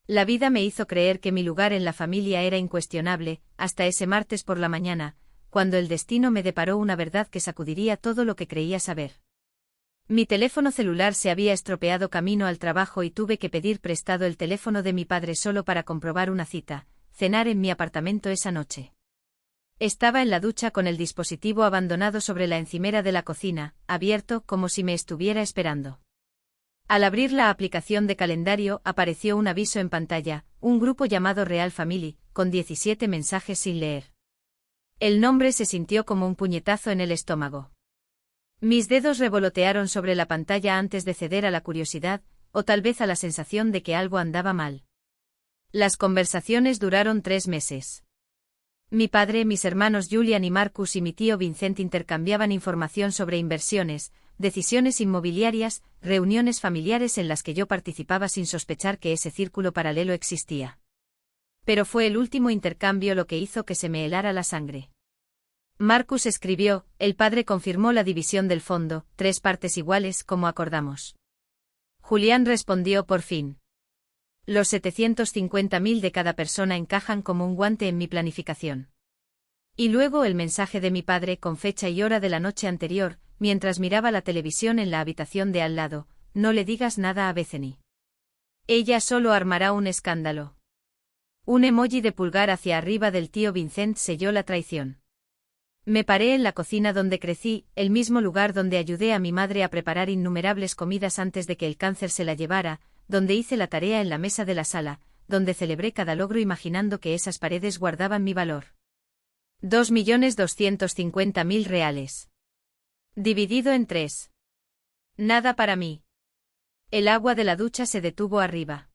La vida me hizo creer que mi lugar en la familia era incuestionable, hasta ese martes por la mañana, cuando el destino me deparó una verdad que sacudiría todo lo que creía saber. Mi teléfono celular se había estropeado camino al trabajo y tuve que pedir prestado el teléfono de mi padre solo para comprobar una cita, cenar en mi apartamento esa noche. Estaba en la ducha con el dispositivo abandonado sobre la encimera de la cocina, abierto como si me estuviera esperando. Al abrir la aplicación de calendario apareció un aviso en pantalla, un grupo llamado Real Family, con 17 mensajes sin leer. El nombre se sintió como un puñetazo en el estómago. Mis dedos revolotearon sobre la pantalla antes de ceder a la curiosidad, o tal vez a la sensación de que algo andaba mal. Las conversaciones duraron 3 meses. Mi padre, mis hermanos Julian y Marcus y mi tío Vincent intercambiaban información sobre inversiones, decisiones inmobiliarias, reuniones familiares en las que yo participaba sin sospechar que ese círculo paralelo existía. Pero fue el último intercambio lo que hizo que se me helara la sangre. Marcus escribió, el padre confirmó la división del fondo, 3 partes iguales como acordamos. Julián respondió por fin. Los 750.000 de cada persona encajan como un guante en mi planificación. Y luego el mensaje de mi padre con fecha y hora de la noche anterior, mientras miraba la televisión en la habitación de al lado, no le digas nada a Bethany. Ella solo armará un escándalo. Un emoji de pulgar hacia arriba del tío Vincent selló la traición. Me paré en la cocina donde crecí, el mismo lugar donde ayudé a mi madre a preparar innumerables comidas antes de que el cáncer se la llevara, donde hice la tarea en la mesa de la sala, donde celebré cada logro imaginando que esas paredes guardaban mi valor. 2.250.000 reales. Dividido en 3. Nada para mí. El agua de la ducha se detuvo arriba.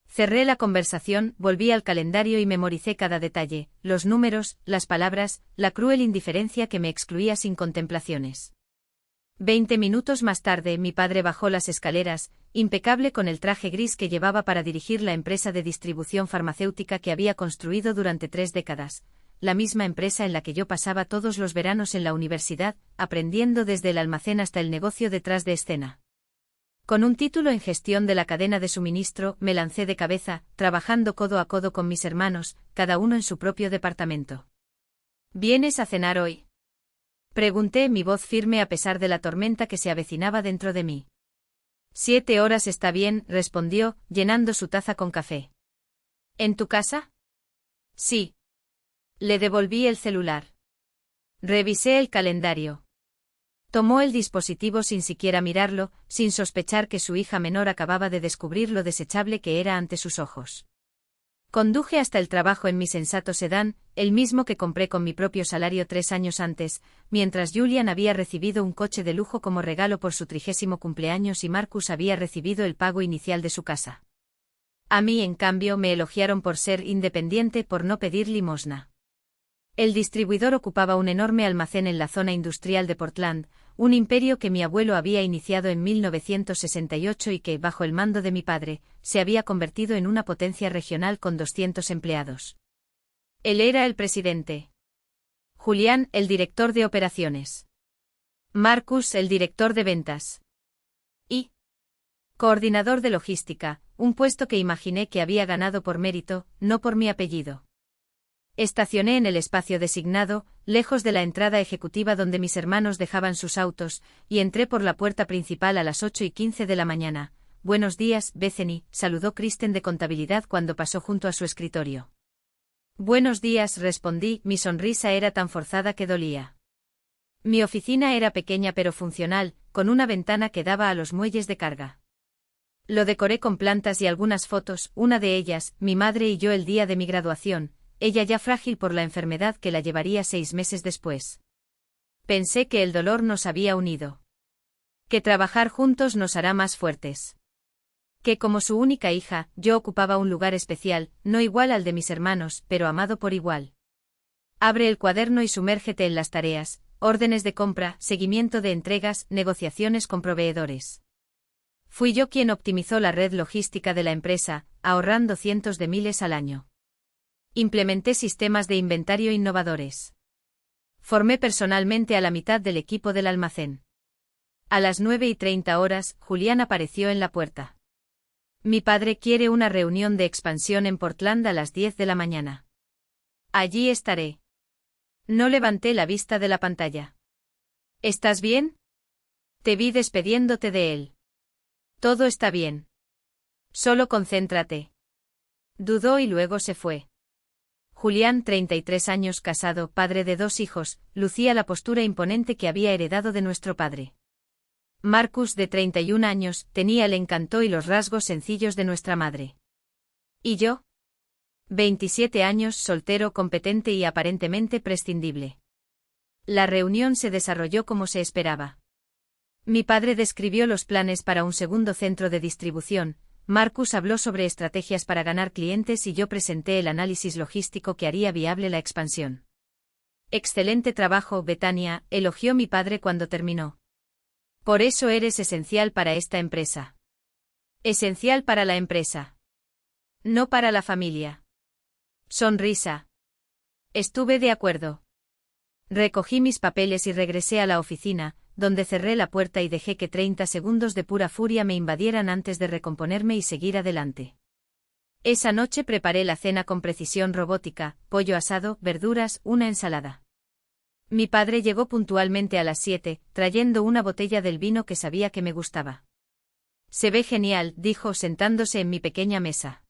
Cerré la conversación, volví al calendario y memoricé cada detalle, los números, las palabras, la cruel indiferencia que me excluía sin contemplaciones. 20 minutos más tarde mi padre bajó las escaleras, impecable con el traje gris que llevaba para dirigir la empresa de distribución farmacéutica que había construido durante 3 décadas, la misma empresa en la que yo pasaba todos los veranos en la universidad, aprendiendo desde el almacén hasta el negocio detrás de escena. Con un título en gestión de la cadena de suministro, me lancé de cabeza, trabajando codo a codo con mis hermanos, cada uno en su propio departamento. ¿Vienes a cenar hoy?, pregunté, mi voz firme a pesar de la tormenta que se avecinaba dentro de mí. 7 horas está bien, respondió, llenando su taza con café. ¿En tu casa? Sí. Le devolví el celular. Revisé el calendario. Tomó el dispositivo sin siquiera mirarlo, sin sospechar que su hija menor acababa de descubrir lo desechable que era ante sus ojos. Conduje hasta el trabajo en mi sensato sedán, el mismo que compré con mi propio salario 3 años antes, mientras Julian había recibido un coche de lujo como regalo por su 30º cumpleaños y Marcus había recibido el pago inicial de su casa. A mí, en cambio, me elogiaron por ser independiente, por no pedir limosna. El distribuidor ocupaba un enorme almacén en la zona industrial de Portland, un imperio que mi abuelo había iniciado en 1968 y que, bajo el mando de mi padre, se había convertido en una potencia regional con 200 empleados. Él era el presidente. Julián, el director de operaciones. Marcus, el director de ventas. Y coordinador de logística, un puesto que imaginé que había ganado por mérito, no por mi apellido. Estacioné en el espacio designado, lejos de la entrada ejecutiva donde mis hermanos dejaban sus autos, y entré por la puerta principal a las 8:15 de la mañana. Buenos días, Bethany, saludó Kristen de contabilidad cuando pasó junto a su escritorio. Buenos días, respondí, mi sonrisa era tan forzada que dolía. Mi oficina era pequeña pero funcional, con una ventana que daba a los muelles de carga. Lo decoré con plantas y algunas fotos, una de ellas, mi madre y yo el día de mi graduación, ella ya frágil por la enfermedad que la llevaría 6 meses después. Pensé que el dolor nos había unido. Que trabajar juntos nos hará más fuertes. Que como su única hija, yo ocupaba un lugar especial, no igual al de mis hermanos, pero amado por igual. Abre el cuaderno y sumérgete en las tareas, órdenes de compra, seguimiento de entregas, negociaciones con proveedores. Fui yo quien optimizó la red logística de la empresa, ahorrando cientos de miles al año. Implementé sistemas de inventario innovadores. Formé personalmente a la mitad del equipo del almacén. A las 9:30 horas, Julián apareció en la puerta. Mi padre quiere una reunión de expansión en Portland a las 10 de la mañana. Allí estaré. No levanté la vista de la pantalla. ¿Estás bien? Te vi despidiéndote de él. Todo está bien. Solo concéntrate. Dudó y luego se fue. Julián, 33 años, casado, padre de 2 hijos, lucía la postura imponente que había heredado de nuestro padre. Marcus, de 31 años, tenía el encanto y los rasgos sencillos de nuestra madre. ¿Y yo? 27 años, soltero, competente y aparentemente prescindible. La reunión se desarrolló como se esperaba. Mi padre describió los planes para un segundo centro de distribución, Marcus habló sobre estrategias para ganar clientes y yo presenté el análisis logístico que haría viable la expansión. Excelente trabajo, Betania, elogió mi padre cuando terminó. Por eso eres esencial para esta empresa. Esencial para la empresa. No para la familia. Sonrisa. Estuve de acuerdo. Recogí mis papeles y regresé a la oficina, donde cerré la puerta y dejé que 30 segundos de pura furia me invadieran antes de recomponerme y seguir adelante. Esa noche preparé la cena con precisión robótica, pollo asado, verduras, una ensalada. Mi padre llegó puntualmente a las 7, trayendo una botella del vino que sabía que me gustaba. Se ve genial, dijo sentándose en mi pequeña mesa.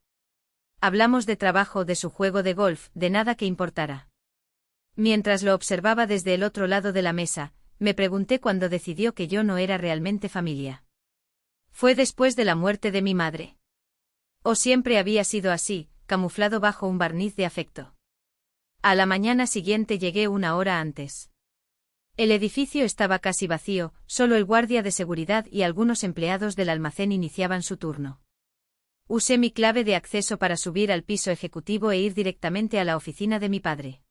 Hablamos de trabajo, de su juego de golf, de nada que importara. Mientras lo observaba desde el otro lado de la mesa, me pregunté cuándo decidió que yo no era realmente familia. ¿Fue después de la muerte de mi madre? ¿O siempre había sido así, camuflado bajo un barniz de afecto? A la mañana siguiente llegué 1 hora antes. El edificio estaba casi vacío, solo el guardia de seguridad y algunos empleados del almacén iniciaban su turno. Usé mi clave de acceso para subir al piso ejecutivo e ir directamente a la oficina de mi padre.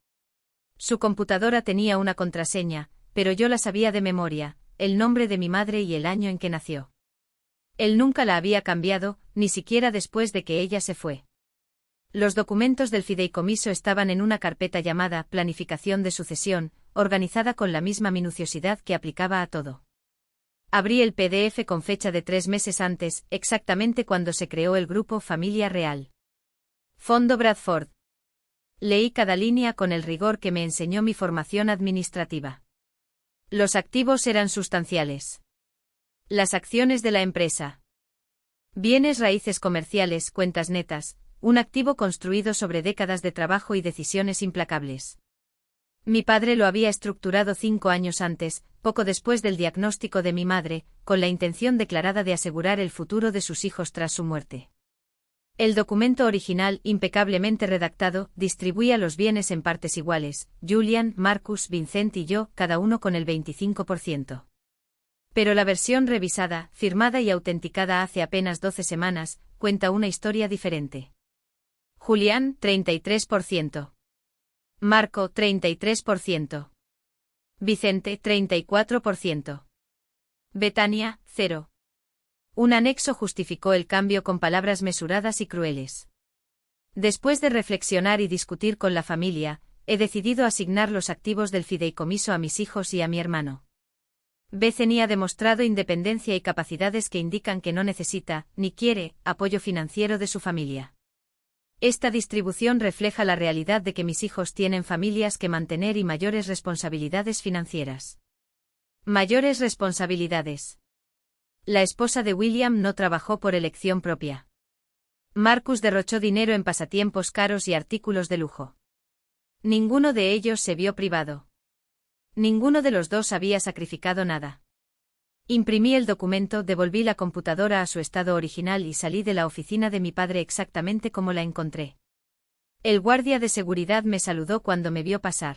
Su computadora tenía una contraseña, pero yo la sabía de memoria, el nombre de mi madre y el año en que nació. Él nunca la había cambiado, ni siquiera después de que ella se fue. Los documentos del fideicomiso estaban en una carpeta llamada Planificación de Sucesión, organizada con la misma minuciosidad que aplicaba a todo. Abrí el PDF con fecha de 3 meses antes, exactamente cuando se creó el grupo Familia Real. Fondo Bradford. Leí cada línea con el rigor que me enseñó mi formación administrativa. Los activos eran sustanciales. Las acciones de la empresa. Bienes raíces comerciales, cuentas netas, un activo construido sobre décadas de trabajo y decisiones implacables. Mi padre lo había estructurado 5 años antes, poco después del diagnóstico de mi madre, con la intención declarada de asegurar el futuro de sus hijos tras su muerte. El documento original, impecablemente redactado, distribuía los bienes en partes iguales, Julian, Marcus, Vincent y yo, cada uno con el 25%. Pero la versión revisada, firmada y autenticada hace apenas 12 semanas, cuenta una historia diferente. Julián, 33%. Marco, 33%. Vicente, 34%. Betania, 0%. Un anexo justificó el cambio con palabras mesuradas y crueles. Después de reflexionar y discutir con la familia, he decidido asignar los activos del fideicomiso a mis hijos y a mi hermano. Bethany ha demostrado independencia y capacidades que indican que no necesita, ni quiere, apoyo financiero de su familia. Esta distribución refleja la realidad de que mis hijos tienen familias que mantener y mayores responsabilidades financieras. Mayores responsabilidades. La esposa de William no trabajó por elección propia. Marcus derrochó dinero en pasatiempos caros y artículos de lujo. Ninguno de ellos se vio privado. Ninguno de los dos había sacrificado nada. Imprimí el documento, devolví la computadora a su estado original y salí de la oficina de mi padre exactamente como la encontré. El guardia de seguridad me saludó cuando me vio pasar.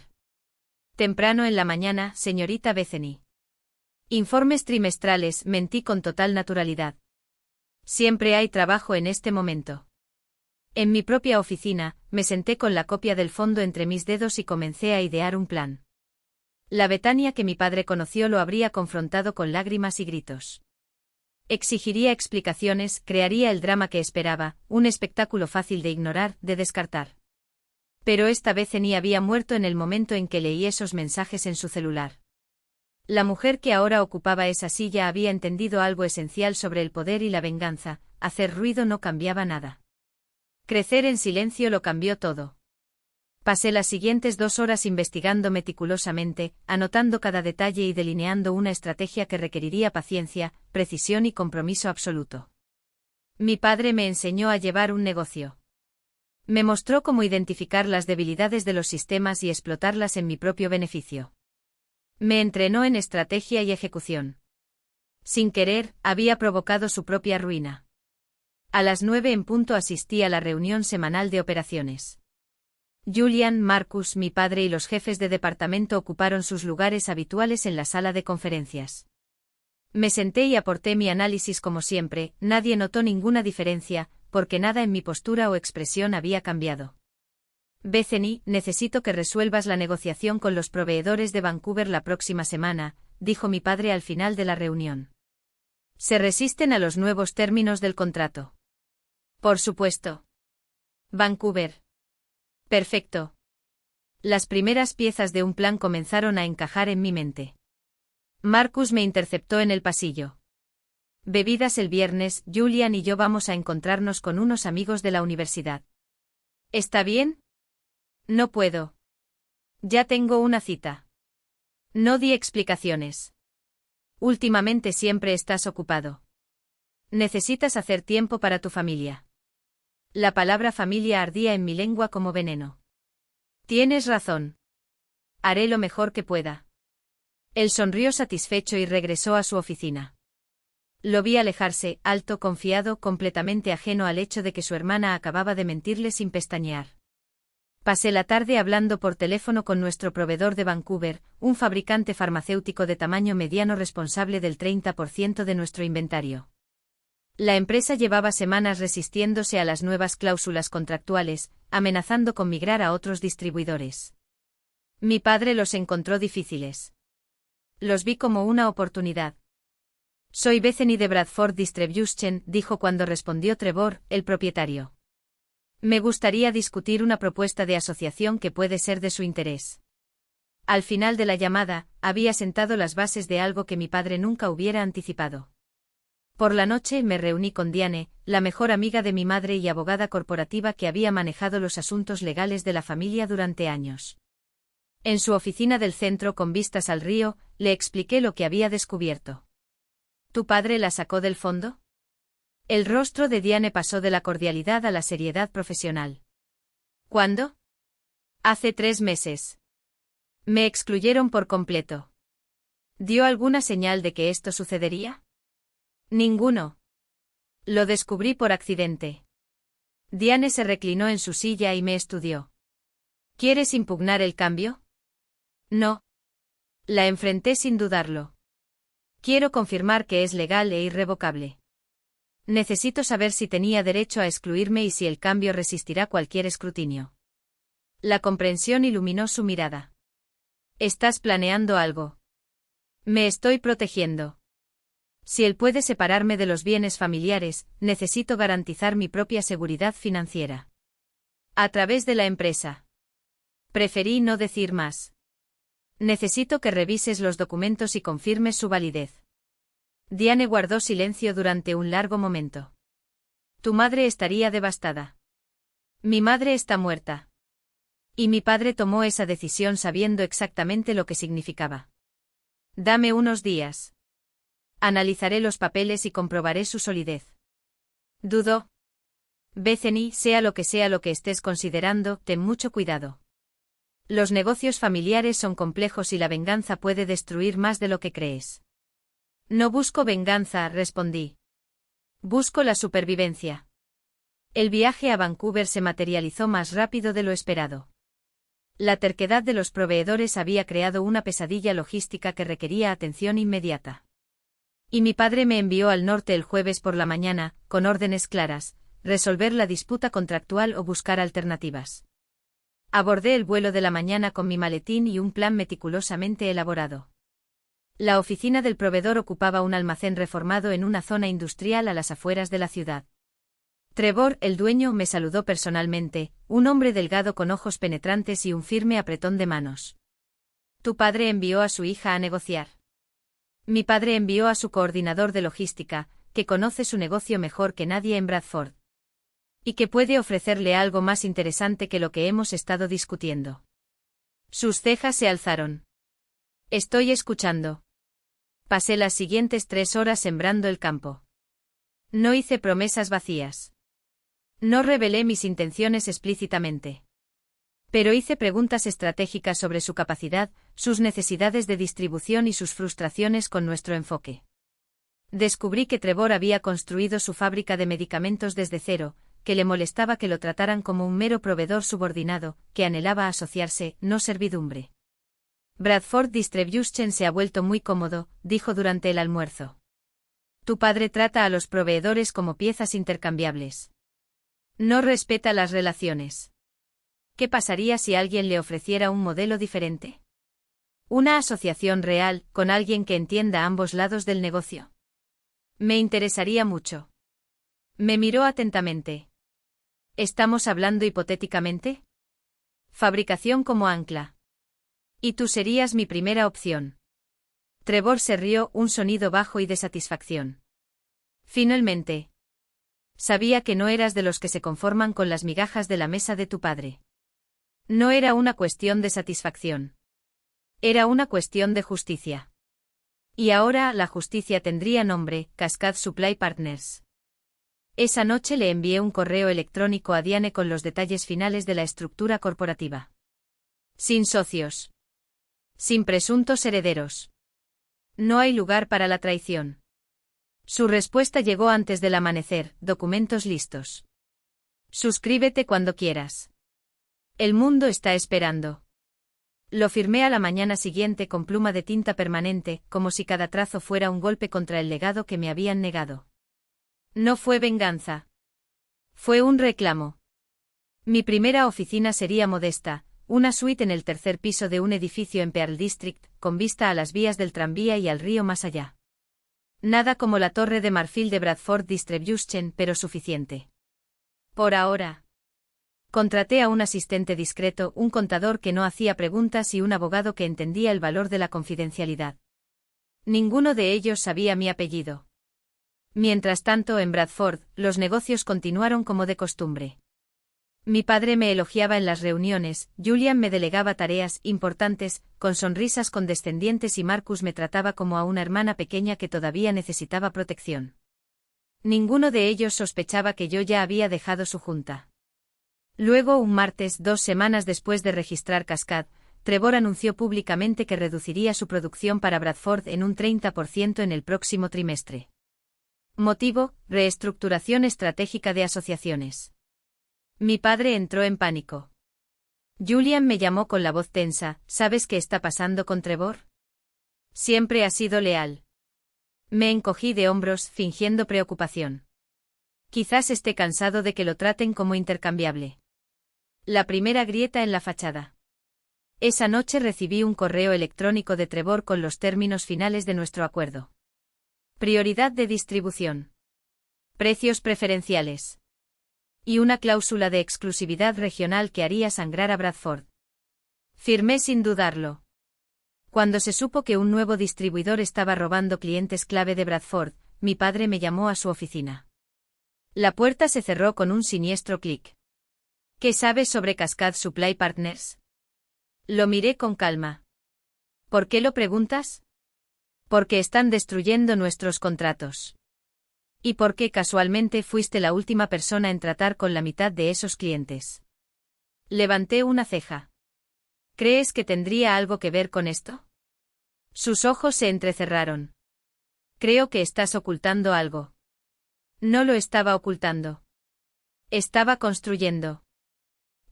Temprano en la mañana, señorita Bethany. Informes trimestrales, mentí con total naturalidad. Siempre hay trabajo en este momento. En mi propia oficina, me senté con la copia del fondo entre mis dedos y comencé a idear un plan. La Betania que mi padre conoció lo habría confrontado con lágrimas y gritos. Exigiría explicaciones, crearía el drama que esperaba, un espectáculo fácil de ignorar, de descartar. Pero esta Bethany había muerto en el momento en que leí esos mensajes en su celular. La mujer que ahora ocupaba esa silla había entendido algo esencial sobre el poder y la venganza, hacer ruido no cambiaba nada. Crecer en silencio lo cambió todo. Pasé las siguientes 2 horas investigando meticulosamente, anotando cada detalle y delineando una estrategia que requeriría paciencia, precisión y compromiso absoluto. Mi padre me enseñó a llevar un negocio. Me mostró cómo identificar las debilidades de los sistemas y explotarlas en mi propio beneficio. Me entrenó en estrategia y ejecución. Sin querer, había provocado su propia ruina. A las 9 en punto asistí a la reunión semanal de operaciones. Julian, Marcus, mi padre y los jefes de departamento ocuparon sus lugares habituales en la sala de conferencias. Me senté y aporté mi análisis como siempre, nadie notó ninguna diferencia, porque nada en mi postura o expresión había cambiado. Bethany, necesito que resuelvas la negociación con los proveedores de Vancouver la próxima semana, dijo mi padre al final de la reunión. Se resisten a los nuevos términos del contrato. Por supuesto. Vancouver. Perfecto. Las primeras piezas de un plan comenzaron a encajar en mi mente. Marcus me interceptó en el pasillo. Bebidas el viernes, Julian y yo vamos a encontrarnos con unos amigos de la universidad. ¿Está bien? No puedo. Ya tengo una cita. No di explicaciones. Últimamente siempre estás ocupado. Necesitas hacer tiempo para tu familia. La palabra familia ardía en mi lengua como veneno. Tienes razón. Haré lo mejor que pueda. Él sonrió satisfecho y regresó a su oficina. Lo vi alejarse, alto, confiado, completamente ajeno al hecho de que su hermana acababa de mentirle sin pestañear. Pasé la tarde hablando por teléfono con nuestro proveedor de Vancouver, un fabricante farmacéutico de tamaño mediano responsable del 30% de nuestro inventario. La empresa llevaba semanas resistiéndose a las nuevas cláusulas contractuales, amenazando con migrar a otros distribuidores. Mi padre los encontró difíciles. Los vi como una oportunidad. Soy Bethany de Bradford Distribution, dijo cuando respondió Trevor, el propietario. Me gustaría discutir una propuesta de asociación que puede ser de su interés. Al final de la llamada, había sentado las bases de algo que mi padre nunca hubiera anticipado. Por la noche me reuní con Diane, la mejor amiga de mi madre y abogada corporativa que había manejado los asuntos legales de la familia durante años. En su oficina del centro con vistas al río, le expliqué lo que había descubierto. ¿Tu padre la sacó del fondo? El rostro de Diane pasó de la cordialidad a la seriedad profesional. ¿Cuándo? Hace 3 meses. Me excluyeron por completo. ¿Dio alguna señal de que esto sucedería? Ninguno. Lo descubrí por accidente. Diane se reclinó en su silla y me estudió. ¿Quieres impugnar el cambio? No. La enfrenté sin dudarlo. Quiero confirmar que es legal e irrevocable. Necesito saber si tenía derecho a excluirme y si el cambio resistirá cualquier escrutinio. La comprensión iluminó su mirada. ¿Estás planeando algo? Me estoy protegiendo. Si él puede separarme de los bienes familiares, necesito garantizar mi propia seguridad financiera. A través de la empresa. Preferí no decir más. Necesito que revises los documentos y confirmes su validez. Diane guardó silencio durante un largo momento. Tu madre estaría devastada. Mi madre está muerta. Y mi padre tomó esa decisión sabiendo exactamente lo que significaba. Dame unos días. Analizaré los papeles y comprobaré su solidez. Dudó. Bethany, sea lo que estés considerando, ten mucho cuidado. Los negocios familiares son complejos y la venganza puede destruir más de lo que crees. No busco venganza, respondí. Busco la supervivencia. El viaje a Vancouver se materializó más rápido de lo esperado. La terquedad de los proveedores había creado una pesadilla logística que requería atención inmediata. Y mi padre me envió al norte el jueves por la mañana, con órdenes claras, resolver la disputa contractual o buscar alternativas. Abordé el vuelo de la mañana con mi maletín y un plan meticulosamente elaborado. La oficina del proveedor ocupaba un almacén reformado en una zona industrial a las afueras de la ciudad. Trevor, el dueño, me saludó personalmente, un hombre delgado con ojos penetrantes y un firme apretón de manos. Tu padre envió a su hija a negociar. Mi padre envió a su coordinador de logística, que conoce su negocio mejor que nadie en Bradford. Y que puede ofrecerle algo más interesante que lo que hemos estado discutiendo. Sus cejas se alzaron. Estoy escuchando. Pasé las siguientes 3 horas sembrando el campo. No hice promesas vacías. No revelé mis intenciones explícitamente. Pero hice preguntas estratégicas sobre su capacidad, sus necesidades de distribución y sus frustraciones con nuestro enfoque. Descubrí que Trevor había construido su fábrica de medicamentos desde cero, que le molestaba que lo trataran como un mero proveedor subordinado, que anhelaba asociarse, no servidumbre. Bradford Distribution se ha vuelto muy cómodo, dijo durante el almuerzo. Tu padre trata a los proveedores como piezas intercambiables. No respeta las relaciones. ¿Qué pasaría si alguien le ofreciera un modelo diferente? Una asociación real, con alguien que entienda ambos lados del negocio. Me interesaría mucho. Me miró atentamente. ¿Estamos hablando hipotéticamente? Fabricación como ancla. Y tú serías mi primera opción. Trevor se rió, un sonido bajo y de satisfacción. Finalmente. Sabía que no eras de los que se conforman con las migajas de la mesa de tu padre. No era una cuestión de satisfacción. Era una cuestión de justicia. Y ahora la justicia tendría nombre, Cascade Supply Partners. Esa noche le envié un correo electrónico a Diane con los detalles finales de la estructura corporativa. Sin socios. Sin presuntos herederos. No hay lugar para la traición. Su respuesta llegó antes del amanecer, documentos listos. Suscríbete cuando quieras. El mundo está esperando. Lo firmé a la mañana siguiente con pluma de tinta permanente, como si cada trazo fuera un golpe contra el legado que me habían negado. No fue venganza. Fue un reclamo. Mi primera oficina sería modesta, una suite en el 3er piso de un edificio en Pearl District, con vista a las vías del tranvía y al río más allá. Nada como la torre de marfil de Bradford Distribution, pero suficiente. Por ahora. Contraté a un asistente discreto, un contador que no hacía preguntas y un abogado que entendía el valor de la confidencialidad. Ninguno de ellos sabía mi apellido. Mientras tanto, en Bradford, los negocios continuaron como de costumbre. Mi padre me elogiaba en las reuniones, Julian me delegaba tareas importantes, con sonrisas condescendientes y Marcus me trataba como a una hermana pequeña que todavía necesitaba protección. Ninguno de ellos sospechaba que yo ya había dejado su junta. Luego, un martes, 2 semanas después de registrar Cascade, Trevor anunció públicamente que reduciría su producción para Bradford en un 30% en el próximo trimestre. Motivo: reestructuración estratégica de asociaciones. Mi padre entró en pánico. Julian me llamó con la voz tensa. ¿Sabes qué está pasando con Trevor? Siempre ha sido leal. Me encogí de hombros, fingiendo preocupación. Quizás esté cansado de que lo traten como intercambiable. La primera grieta en la fachada. Esa noche recibí un correo electrónico de Trevor con los términos finales de nuestro acuerdo. Prioridad de distribución. Precios preferenciales. Y una cláusula de exclusividad regional que haría sangrar a Bradford. Firmé sin dudarlo. Cuando se supo que un nuevo distribuidor estaba robando clientes clave de Bradford, mi padre me llamó a su oficina. La puerta se cerró con un siniestro clic. ¿Qué sabes sobre Cascade Supply Partners? Lo miré con calma. ¿Por qué lo preguntas? Porque están destruyendo nuestros contratos. ¿Y por qué casualmente fuiste la última persona en tratar con la mitad de esos clientes? Levanté una ceja. ¿Crees que tendría algo que ver con esto? Sus ojos se entrecerraron. Creo que estás ocultando algo. No lo estaba ocultando. Estaba construyendo.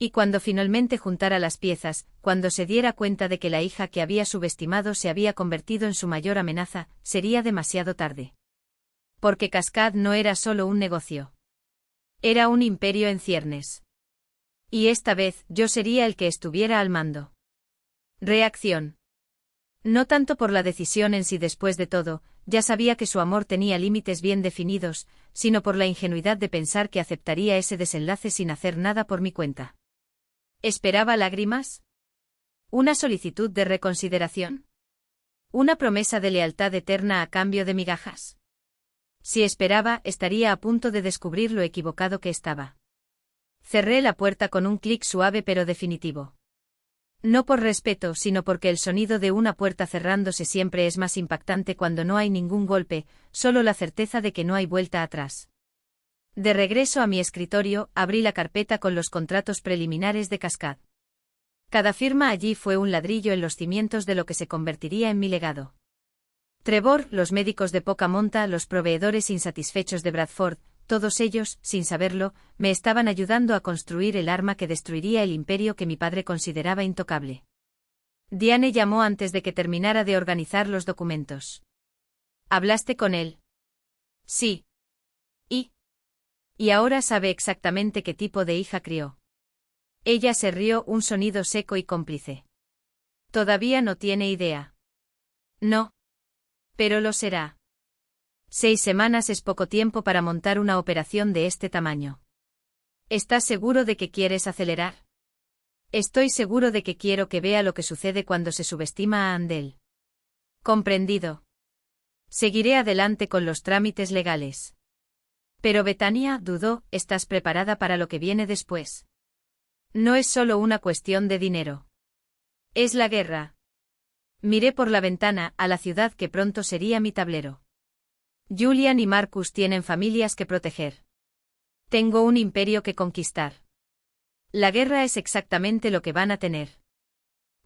Y cuando finalmente juntara las piezas, cuando se diera cuenta de que la hija que había subestimado se había convertido en su mayor amenaza, sería demasiado tarde. Porque Cascade no era solo un negocio. Era un imperio en ciernes. Y esta vez yo sería el que estuviera al mando. Reacción. No tanto por la decisión en sí, después de todo, ya sabía que su amor tenía límites bien definidos, sino por la ingenuidad de pensar que aceptaría ese desenlace sin hacer nada por mi cuenta. ¿Esperaba lágrimas? ¿Una solicitud de reconsideración? ¿Una promesa de lealtad eterna a cambio de migajas? Si esperaba, estaría a punto de descubrir lo equivocado que estaba. Cerré la puerta con un clic suave pero definitivo. No por respeto, sino porque el sonido de una puerta cerrándose siempre es más impactante cuando no hay ningún golpe, solo la certeza de que no hay vuelta atrás. De regreso a mi escritorio, abrí la carpeta con los contratos preliminares de Cascade. Cada firma allí fue un ladrillo en los cimientos de lo que se convertiría en mi legado. Trevor, los médicos de poca monta, los proveedores insatisfechos de Bradford, todos ellos, sin saberlo, me estaban ayudando a construir el arma que destruiría el imperio que mi padre consideraba intocable. Diane llamó antes de que terminara de organizar los documentos. ¿Hablaste con él? Sí. Y ahora sabe exactamente qué tipo de hija crió. Ella se rió, un sonido seco y cómplice. Todavía no tiene idea. No. Pero lo será. 6 semanas es poco tiempo para montar una operación de este tamaño. ¿Estás seguro de que quieres acelerar? Estoy seguro de que quiero que vea lo que sucede cuando se subestima a Andel. Comprendido. Seguiré adelante con los trámites legales. Pero Betania dudó, ¿estás preparada para lo que viene después? No es solo una cuestión de dinero. Es la guerra. Miré por la ventana a la ciudad que pronto sería mi tablero. Julian y Marcus tienen familias que proteger. Tengo un imperio que conquistar. La guerra es exactamente lo que van a tener.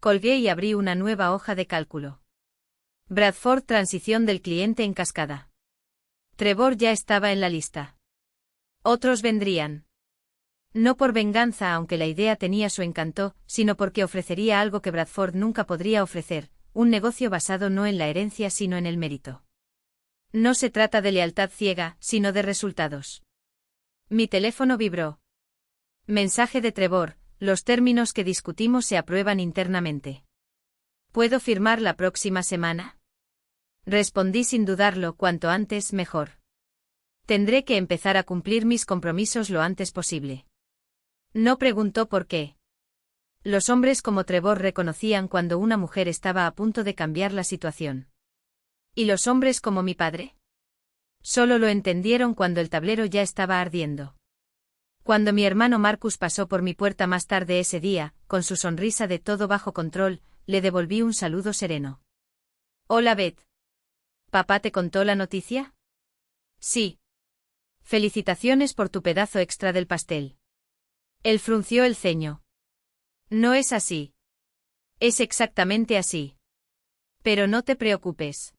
Colgué y abrí una nueva hoja de cálculo. Bradford, transición del cliente en cascada. Trevor ya estaba en la lista. Otros vendrían. No por venganza, aunque la idea tenía su encanto, sino porque ofrecería algo que Bradford nunca podría ofrecer, un negocio basado no en la herencia sino en el mérito. No se trata de lealtad ciega, sino de resultados. Mi teléfono vibró. Mensaje de Trevor, los términos que discutimos se aprueban internamente. ¿Puedo firmar la próxima semana? Respondí sin dudarlo, cuanto antes mejor. Tendré que empezar a cumplir mis compromisos lo antes posible. No preguntó por qué. Los hombres como Trevor reconocían cuando una mujer estaba a punto de cambiar la situación. ¿Y los hombres como mi padre? Solo lo entendieron cuando el tablero ya estaba ardiendo. Cuando mi hermano Marcus pasó por mi puerta más tarde ese día, con su sonrisa de todo bajo control, le devolví un saludo sereno. Hola Beth. ¿Papá te contó la noticia? Sí. Felicitaciones por tu pedazo extra del pastel. Él frunció el ceño. No es así. Es exactamente así. Pero no te preocupes.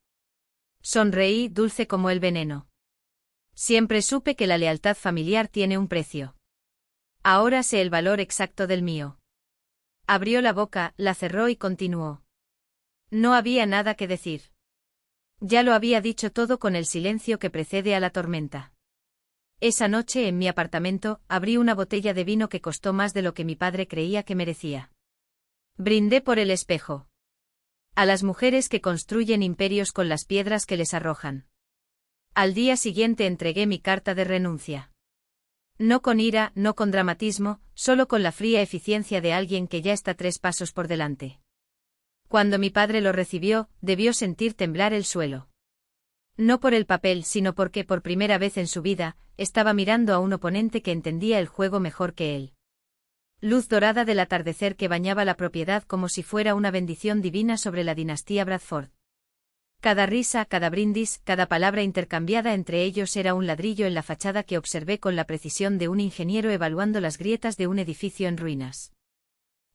Sonreí, dulce como el veneno. Siempre supe que la lealtad familiar tiene un precio. Ahora sé el valor exacto del mío. Abrió la boca, la cerró y continuó. No había nada que decir. Ya lo había dicho todo con el silencio que precede a la tormenta. Esa noche en mi apartamento, abrí una botella de vino que costó más de lo que mi padre creía que merecía. Brindé por el espejo. A las mujeres que construyen imperios con las piedras que les arrojan. Al día siguiente entregué mi carta de renuncia. No con ira, no con dramatismo, solo con la fría eficiencia de alguien que ya está 3 pasos por delante. Cuando mi padre lo recibió, debió sentir temblar el suelo. No por el papel, sino porque por primera vez en su vida, estaba mirando a un oponente que entendía el juego mejor que él. Luz dorada del atardecer que bañaba la propiedad como si fuera una bendición divina sobre la dinastía Bradford. Cada risa, cada brindis, cada palabra intercambiada entre ellos era un ladrillo en la fachada que observé con la precisión de un ingeniero evaluando las grietas de un edificio en ruinas.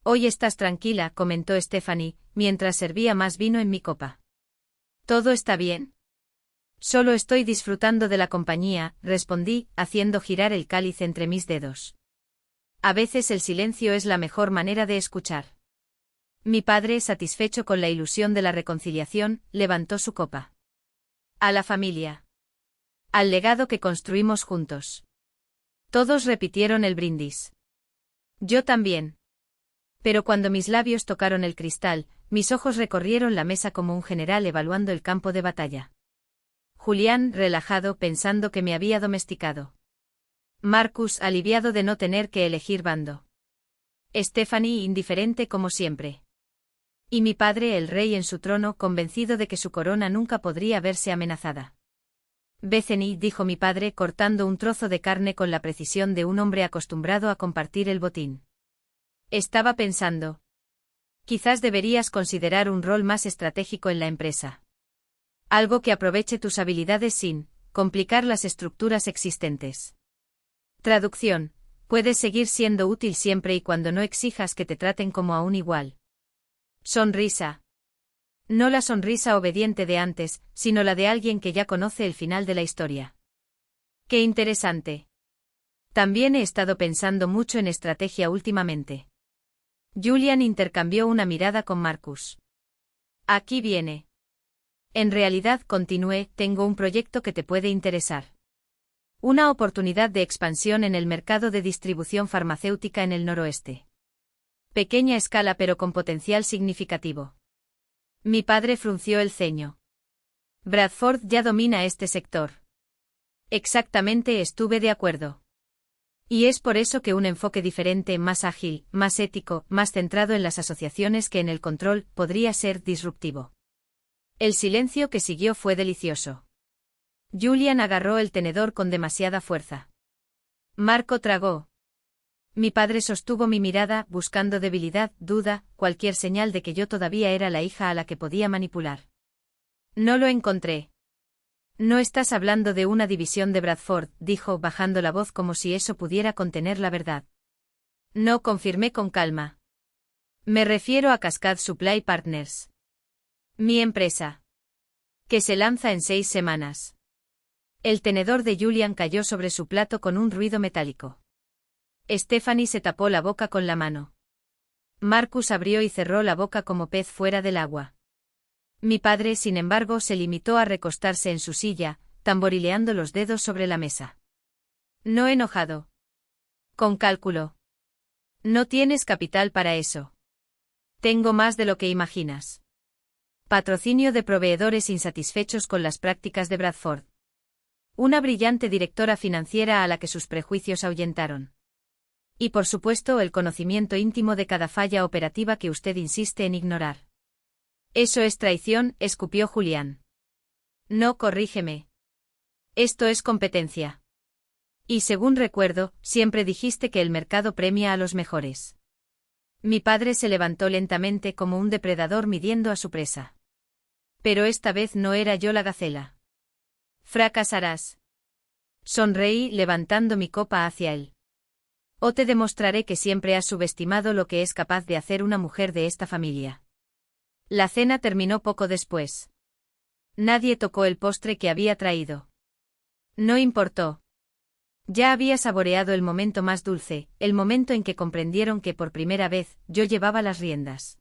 Hoy estás tranquila, comentó Stephanie, mientras servía más vino en mi copa. ¿Todo está bien? Solo estoy disfrutando de la compañía, respondí, haciendo girar el cáliz entre mis dedos. A veces el silencio es la mejor manera de escuchar. Mi padre, satisfecho con la ilusión de la reconciliación, levantó su copa. A la familia. Al legado que construimos juntos. Todos repitieron el brindis. Yo también. Pero cuando mis labios tocaron el cristal, mis ojos recorrieron la mesa como un general evaluando el campo de batalla. Julián, relajado, pensando que me había domesticado. Marcus, aliviado de no tener que elegir bando. Stephanie, indiferente como siempre. Y mi padre, el rey en su trono, convencido de que su corona nunca podría verse amenazada. Bethany, dijo mi padre cortando un trozo de carne con la precisión de un hombre acostumbrado a compartir el botín. Estaba pensando. Quizás deberías considerar un rol más estratégico en la empresa. Algo que aproveche tus habilidades sin complicar las estructuras existentes. Traducción. Puedes seguir siendo útil siempre y cuando no exijas que te traten como a un igual. Sonrisa. No la sonrisa obediente de antes, sino la de alguien que ya conoce el final de la historia. Qué interesante. También he estado pensando mucho en estrategia últimamente. Julian intercambió una mirada con Marcus. Aquí viene. En realidad, continué, tengo un proyecto que te puede interesar. Una oportunidad de expansión en el mercado de distribución farmacéutica en el noroeste. Pequeña escala pero con potencial significativo. Mi padre frunció el ceño. Bradford ya domina este sector. Exactamente, estuve de acuerdo. Y es por eso que un enfoque diferente, más ágil, más ético, más centrado en las asociaciones que en el control, podría ser disruptivo. El silencio que siguió fue delicioso. Julian agarró el tenedor con demasiada fuerza. Marco tragó. Mi padre sostuvo mi mirada, buscando debilidad, duda, cualquier señal de que yo todavía era la hija a la que podía manipular. No lo encontré. No estás hablando de una división de Bradford, dijo, bajando la voz como si eso pudiera contener la verdad. No, confirmé con calma. Me refiero a Cascade Supply Partners. Mi empresa. Que se lanza en 6 semanas. El tenedor de Julian cayó sobre su plato con un ruido metálico. Stephanie se tapó la boca con la mano. Marcus abrió y cerró la boca como pez fuera del agua. Mi padre, sin embargo, se limitó a recostarse en su silla, tamborileando los dedos sobre la mesa. No enojado. Con cálculo. No tienes capital para eso. Tengo más de lo que imaginas. Patrocinio de proveedores insatisfechos con las prácticas de Bradford. Una brillante directora financiera a la que sus prejuicios ahuyentaron. Y por supuesto el conocimiento íntimo de cada falla operativa que usted insiste en ignorar. Eso es traición, escupió Julián. No, corrígeme. Esto es competencia. Y según recuerdo, siempre dijiste que el mercado premia a los mejores. Mi padre se levantó lentamente como un depredador midiendo a su presa. Pero esta vez no era yo la gacela. Fracasarás. Sonreí levantando mi copa hacia él. O te demostraré que siempre has subestimado lo que es capaz de hacer una mujer de esta familia. La cena terminó poco después. Nadie tocó el postre que había traído. No importó. Ya había saboreado el momento más dulce, el momento en que comprendieron que por primera vez yo llevaba las riendas.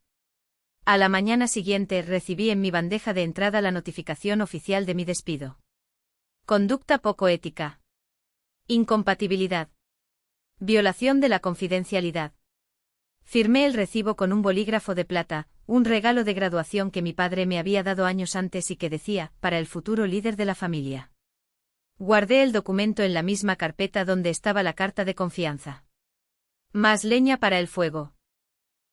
A la mañana siguiente recibí en mi bandeja de entrada la notificación oficial de mi despido. Conducta poco ética. Incompatibilidad. Violación de la confidencialidad. Firmé el recibo con un bolígrafo de plata, un regalo de graduación que mi padre me había dado años antes y que decía, para el futuro líder de la familia. Guardé el documento en la misma carpeta donde estaba la carta de confianza. Más leña para el fuego.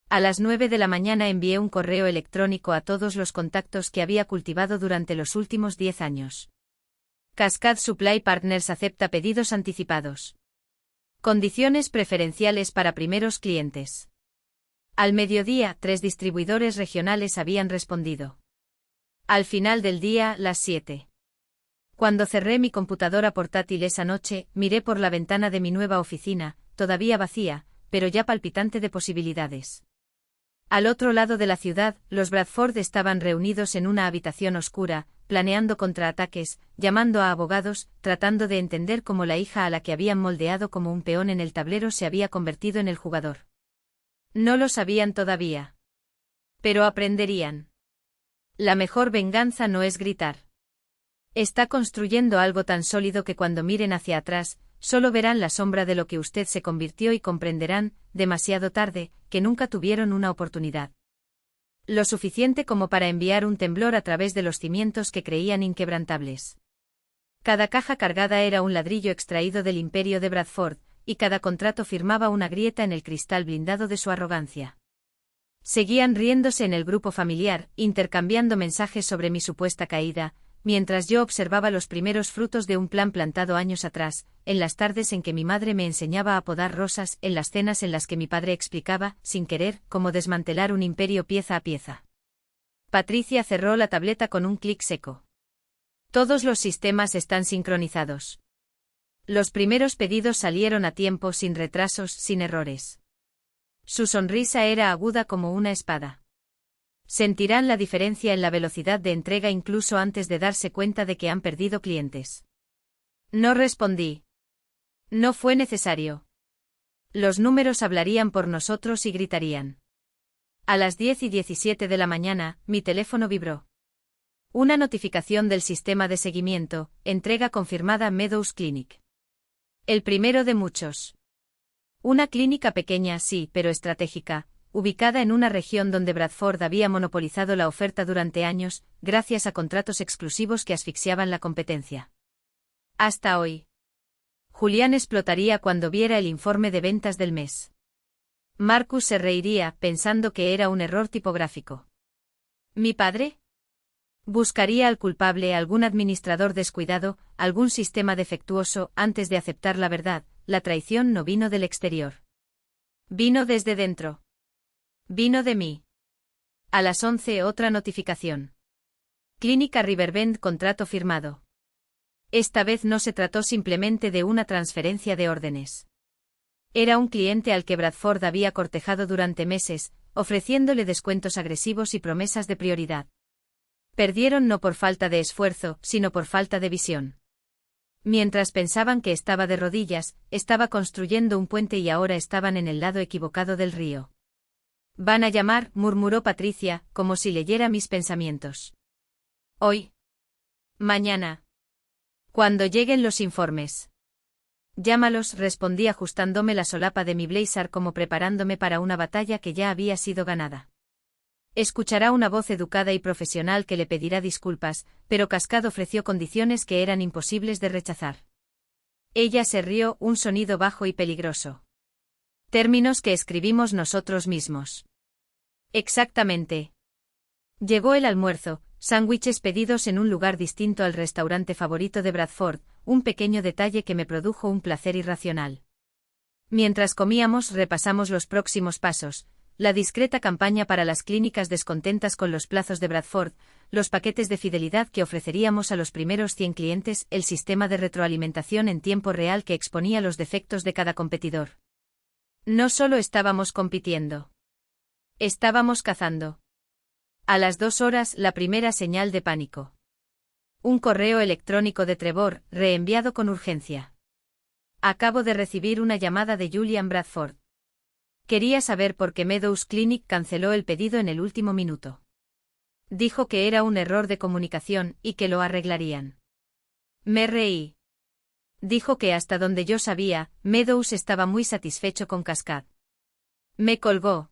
A las 9 de la mañana envié un correo electrónico a todos los contactos que había cultivado durante los últimos 10 años. Cascade Supply Partners acepta pedidos anticipados. Condiciones preferenciales para primeros clientes. Al mediodía, 3 distribuidores regionales habían respondido. Al final del día, las 7. Cuando cerré mi computadora portátil esa noche, miré por la ventana de mi nueva oficina, todavía vacía, pero ya palpitante de posibilidades. Al otro lado de la ciudad, los Bradford estaban reunidos en una habitación oscura, planeando contraataques, llamando a abogados, tratando de entender cómo la hija a la que habían moldeado como un peón en el tablero se había convertido en el jugador. No lo sabían todavía. Pero aprenderían. La mejor venganza no es gritar. Está construyendo algo tan sólido que cuando miren hacia atrás, solo verán la sombra de lo que usted se convirtió y comprenderán, demasiado tarde, que nunca tuvieron una oportunidad. Lo suficiente como para enviar un temblor a través de los cimientos que creían inquebrantables. Cada caja cargada era un ladrillo extraído del imperio de Bradford, y cada contrato firmaba una grieta en el cristal blindado de su arrogancia. Seguían riéndose en el grupo familiar, intercambiando mensajes sobre mi supuesta caída, mientras yo observaba los primeros frutos de un plan plantado años atrás, en las tardes en que mi madre me enseñaba a podar rosas, en las cenas en las que mi padre explicaba, sin querer, cómo desmantelar un imperio pieza a pieza. Patricia cerró la tableta con un clic seco. Todos los sistemas están sincronizados. Los primeros pedidos salieron a tiempo, sin retrasos, sin errores. Su sonrisa era aguda como una espada. Sentirán la diferencia en la velocidad de entrega incluso antes de darse cuenta de que han perdido clientes. No respondí. No fue necesario. Los números hablarían por nosotros y gritarían. A las 10:17 de la mañana, mi teléfono vibró. Una notificación del sistema de seguimiento, entrega confirmada Meadows Clinic. El primero de muchos. Una clínica pequeña, sí, pero estratégica, ubicada en una región donde Bradford había monopolizado la oferta durante años, gracias a contratos exclusivos que asfixiaban la competencia. Hasta hoy. Julián explotaría cuando viera el informe de ventas del mes. Marcus se reiría, pensando que era un error tipográfico. ¿Mi padre? Buscaría al culpable, algún administrador descuidado, algún sistema defectuoso, antes de aceptar la verdad. La traición no vino del exterior. Vino desde dentro. Vino de mí. A las 11 otra notificación. Clínica Riverbend, contrato firmado. Esta vez no se trató simplemente de una transferencia de órdenes. Era un cliente al que Bradford había cortejado durante meses, ofreciéndole descuentos agresivos y promesas de prioridad. Perdieron no por falta de esfuerzo, sino por falta de visión. Mientras pensaban que estaba de rodillas, estaba construyendo un puente y ahora estaban en el lado equivocado del río. Van a llamar, murmuró Patricia, como si leyera mis pensamientos. Hoy. Mañana. Cuando lleguen los informes. Llámalos, respondí ajustándome la solapa de mi blazer como preparándome para una batalla que ya había sido ganada. Escuchará una voz educada y profesional que le pedirá disculpas, pero Cascade ofreció condiciones que eran imposibles de rechazar. Ella se rió, un sonido bajo y peligroso. Términos que escribimos nosotros mismos. Exactamente. Llegó el almuerzo, sándwiches pedidos en un lugar distinto al restaurante favorito de Bradford, un pequeño detalle que me produjo un placer irracional. Mientras comíamos repasamos los próximos pasos. La discreta campaña para las clínicas descontentas con los plazos de Bradford, los paquetes de fidelidad que ofreceríamos a los primeros 100 clientes, el sistema de retroalimentación en tiempo real que exponía los defectos de cada competidor. No solo estábamos compitiendo. Estábamos cazando. A las 2 horas, la primera señal de pánico. Un correo electrónico de Trevor, reenviado con urgencia. Acabo de recibir una llamada de Julian Bradford. Quería saber por qué Meadows Clinic canceló el pedido en el último minuto. Dijo que era un error de comunicación y que lo arreglarían. Me reí. Dijo que hasta donde yo sabía, Meadows estaba muy satisfecho con Cascade. Me colgó.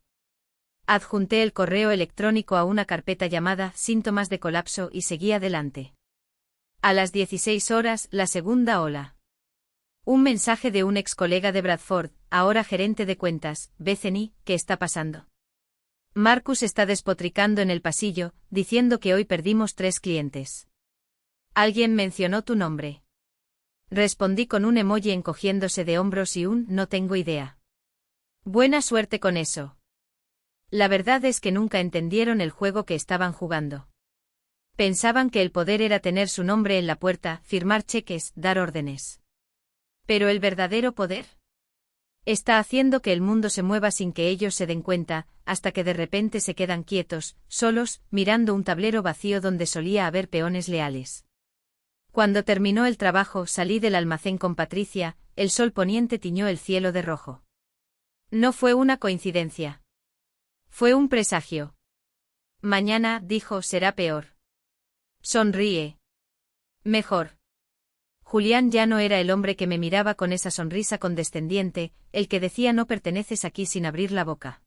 Adjunté el correo electrónico a una carpeta llamada Síntomas de colapso y seguí adelante. A las 16 horas, la segunda ola. Un mensaje de un ex colega de Bradford, ahora gerente de cuentas, Bethany, ¿qué está pasando? Marcus está despotricando en el pasillo, diciendo que hoy perdimos 3 clientes. Alguien mencionó tu nombre. Respondí con un emoji encogiéndose de hombros y un no tengo idea. Buena suerte con eso. La verdad es que nunca entendieron el juego que estaban jugando. Pensaban que el poder era tener su nombre en la puerta, firmar cheques, dar órdenes. Pero el verdadero poder está haciendo que el mundo se mueva sin que ellos se den cuenta, hasta que de repente se quedan quietos, solos, mirando un tablero vacío donde solía haber peones leales. Cuando terminó el trabajo salí del almacén con Patricia, el sol poniente tiñó el cielo de rojo. No fue una coincidencia. Fue un presagio. Mañana, dijo, será peor. Sonríe. Mejor. Julián ya no era el hombre que me miraba con esa sonrisa condescendiente, el que decía no perteneces aquí sin abrir la boca.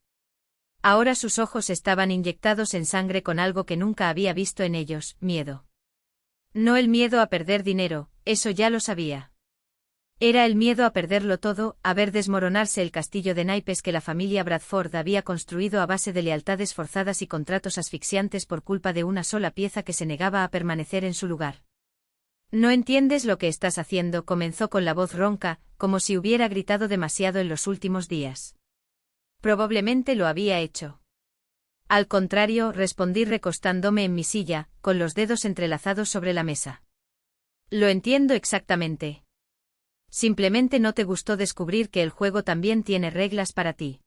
Ahora sus ojos estaban inyectados en sangre con algo que nunca había visto en ellos, miedo. No el miedo a perder dinero, eso ya lo sabía. Era el miedo a perderlo todo, a ver desmoronarse el castillo de naipes que la familia Bradford había construido a base de lealtades forzadas y contratos asfixiantes por culpa de una sola pieza que se negaba a permanecer en su lugar. «No entiendes lo que estás haciendo», comenzó con la voz ronca, como si hubiera gritado demasiado en los últimos días. Probablemente lo había hecho. Al contrario, respondí recostándome en mi silla, con los dedos entrelazados sobre la mesa. Lo entiendo exactamente. Simplemente no te gustó descubrir que el juego también tiene reglas para ti.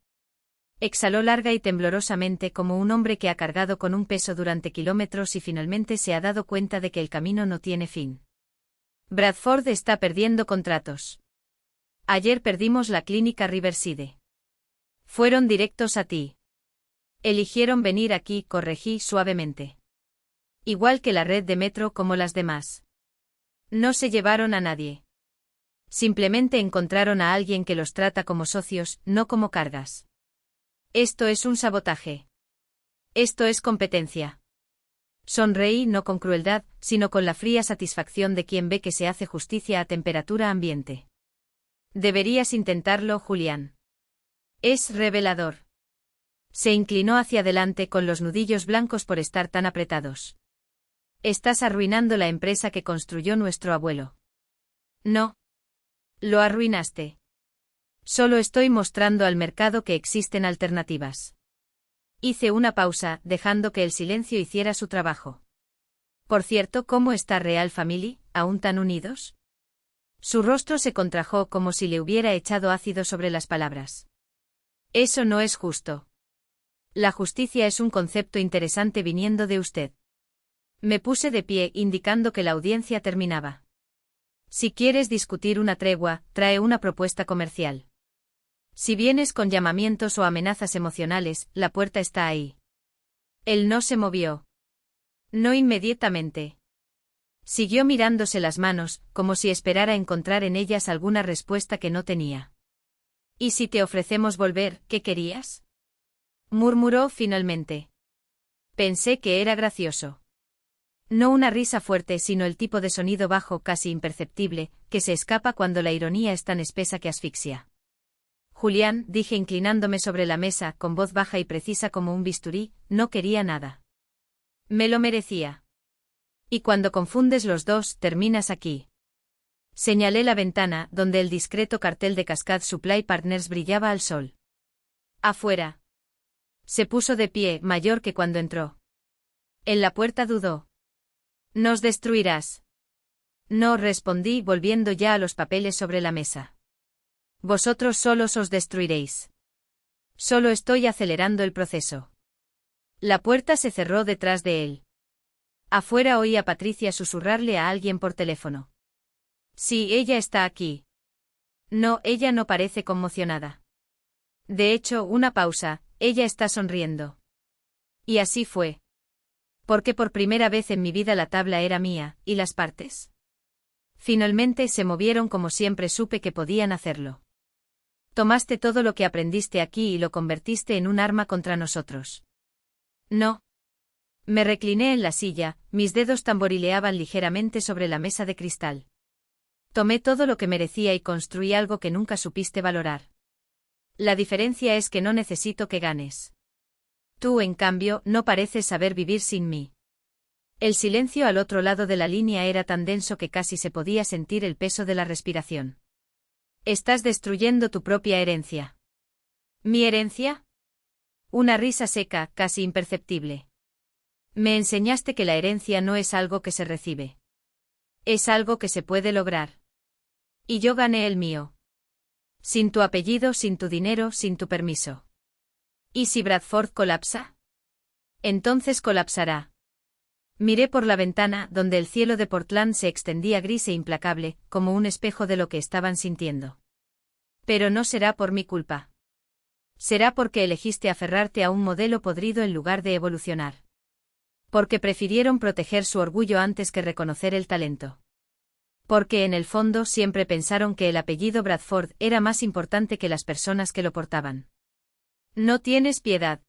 Exhaló larga y temblorosamente como un hombre que ha cargado con un peso durante kilómetros y finalmente se ha dado cuenta de que el camino no tiene fin. Bradford está perdiendo contratos. Ayer perdimos la clínica Riverside. Fueron directos a ti. Eligieron venir aquí, corregí suavemente. Igual que la red de metro como las demás. No se llevaron a nadie. Simplemente encontraron a alguien que los trata como socios, no como cargas. Esto es un sabotaje. Esto es competencia. Sonreí no con crueldad, sino con la fría satisfacción de quien ve que se hace justicia a temperatura ambiente. Deberías intentarlo, Julián. Es revelador. Se inclinó hacia adelante con los nudillos blancos por estar tan apretados. Estás arruinando la empresa que construyó nuestro abuelo. No. Lo arruinaste. Solo estoy mostrando al mercado que existen alternativas. Hice una pausa, dejando que el silencio hiciera su trabajo. Por cierto, ¿cómo está Real Family? ¿Aún tan unidos? Su rostro se contrajo como si le hubiera echado ácido sobre las palabras. Eso no es justo. La justicia es un concepto interesante viniendo de usted. Me puse de pie, indicando que la audiencia terminaba. Si quieres discutir una tregua, trae una propuesta comercial. Si vienes con llamamientos o amenazas emocionales, la puerta está ahí. Él no se movió. No inmediatamente. Siguió mirándose las manos, como si esperara encontrar en ellas alguna respuesta que no tenía. ¿Y si te ofrecemos volver, qué querías? Murmuró finalmente. Pensé que era gracioso. No una risa fuerte, sino el tipo de sonido bajo casi imperceptible, que se escapa cuando la ironía es tan espesa que asfixia. Julián, dije inclinándome sobre la mesa, con voz baja y precisa como un bisturí, no quería nada. Me lo merecía. Y cuando confundes los dos, terminas aquí. Señalé la ventana, donde el discreto cartel de Cascade Supply Partners brillaba al sol. Afuera. Se puso de pie, mayor que cuando entró. En la puerta dudó. Nos destruirás. No, respondí, volviendo ya a los papeles sobre la mesa. Vosotros solos os destruiréis. Solo estoy acelerando el proceso. La puerta se cerró detrás de él. Afuera oí a Patricia susurrarle a alguien por teléfono. Sí, ella está aquí. No, ella no parece conmocionada. De hecho, una pausa, ella está sonriendo. Y así fue. Porque por primera vez en mi vida la tabla era mía, ¿y las partes? Finalmente se movieron como siempre supe que podían hacerlo. Tomaste todo lo que aprendiste aquí y lo convertiste en un arma contra nosotros. No. Me recliné en la silla, mis dedos tamborileaban ligeramente sobre la mesa de cristal. Tomé todo lo que merecía y construí algo que nunca supiste valorar. La diferencia es que no necesito que ganes. Tú, en cambio, no pareces saber vivir sin mí. El silencio al otro lado de la línea era tan denso que casi se podía sentir el peso de la respiración. Estás destruyendo tu propia herencia. ¿Mi herencia? Una risa seca, casi imperceptible. Me enseñaste que la herencia no es algo que se recibe. Es algo que se puede lograr. Y yo gané el mío. Sin tu apellido, sin tu dinero, sin tu permiso. ¿Y si Bradford colapsa? Entonces colapsará. Miré por la ventana, donde el cielo de Portland se extendía gris e implacable, como un espejo de lo que estaban sintiendo. Pero no será por mi culpa. Será porque elegiste aferrarte a un modelo podrido en lugar de evolucionar. Porque prefirieron proteger su orgullo antes que reconocer el talento. Porque en el fondo siempre pensaron que el apellido Bradford era más importante que las personas que lo portaban. No tienes piedad.